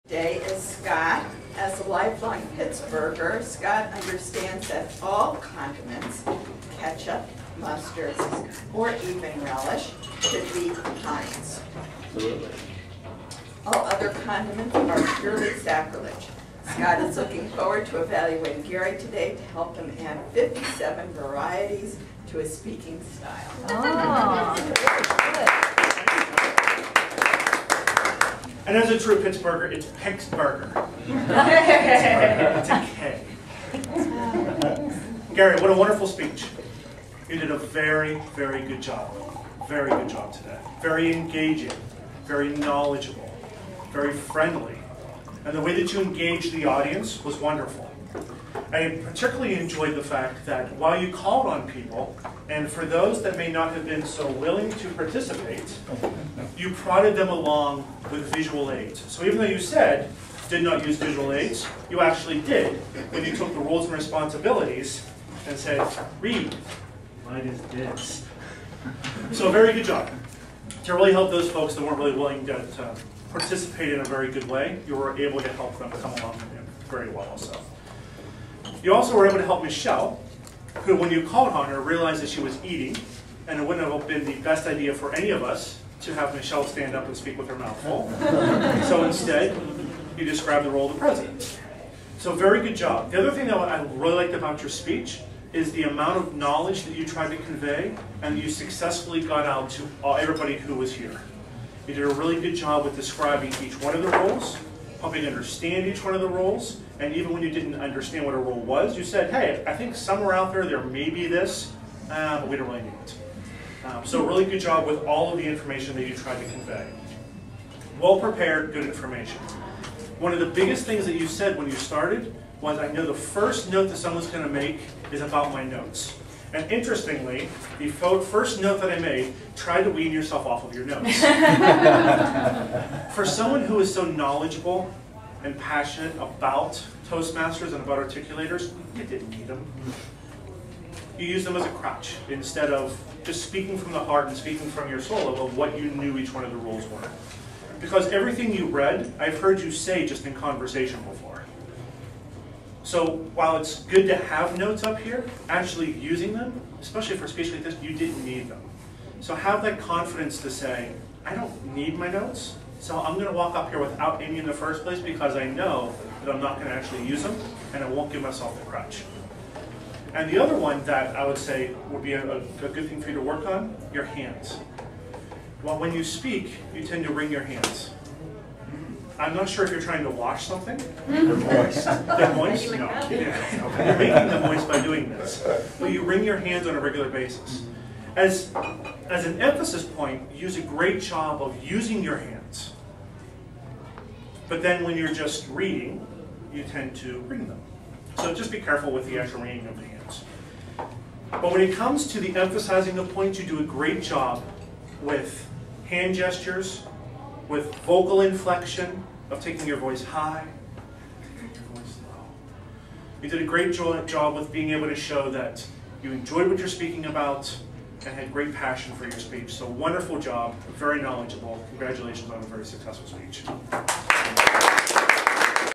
Today is Scott. As a lifelong Pittsburgher, Scott understands that all condiments, ketchup, mustard, or even relish, should be Heinz. Absolutely. All other condiments are purely sacrilege. Scott is looking forward to evaluating Gary today to help him add 57 varieties to his speaking style. Oh, And as a true Pittsburgher, it's Pittsburgher. It's a K. Gary, what a wonderful speech. You did a very, very good job. Very good job today. Very engaging, very knowledgeable, very friendly. And the way that you engaged the audience was wonderful. I particularly enjoyed the fact that while you called on people, and for those that may not have been so willing to participate, you prodded them along with visual aids. So even though you said, did not use visual aids, you actually did when you took the roles and responsibilities and said, read, what is this? So very good job. To really help those folks that weren't really willing to participate in a very good way, you were able to help them come along very well also. You also were able to help Michelle, who when you called on her realized that she was eating, and it wouldn't have been the best idea for any of us to have Michelle stand up and speak with her mouth full. So instead, you described the role of the president. So very good job. The other thing that I really liked about your speech is the amount of knowledge that you tried to convey and you successfully got out to everybody who was here. You did a really good job with describing each one of the roles, helping understand each one of the roles, and even when you didn't understand what a role was, you said, hey, I think somewhere out there may be this, but we don't really need it. So really good job with all of the information that you tried to convey. Well prepared, good information. One of the biggest things that you said when you started was, I know the first note that someone's going to make is about my notes. And interestingly, the first note that I made, try to wean yourself off of your notes. For someone who is so knowledgeable and passionate about Toastmasters and about articulators, you didn't need them. You used them as a crutch instead of just speaking from the heart and speaking from your soul of what you knew each one of the rules were. Because everything you read, I've heard you say just in conversation before. So while it's good to have notes up here, actually using them, especially for a speech like this, you didn't need them. So have that confidence to say, I don't need my notes, so I'm going to walk up here without any in the first place because I know that I'm not going to actually use them and I won't give myself the crutch. And the other one that I would say would be a good thing for you to work on, your hands. Well, when you speak, you tend to wring your hands. I'm not sure if you're trying to wash something. They're moist. They're moist? No. Yeah. You're making them moist by doing this. But you wring your hands on a regular basis. As an emphasis point, use a great job of using your hands. But then when you're just reading, you tend to wring them. So just be careful with the actual wringing of the hands. But when it comes to the emphasizing of points, you do a great job with hand gestures, with vocal inflection, of taking your voice high, taking your voice low. You did a great job with being able to show that you enjoyed what you're speaking about and had great passion for your speech. So wonderful job, very knowledgeable. Congratulations on a very successful speech.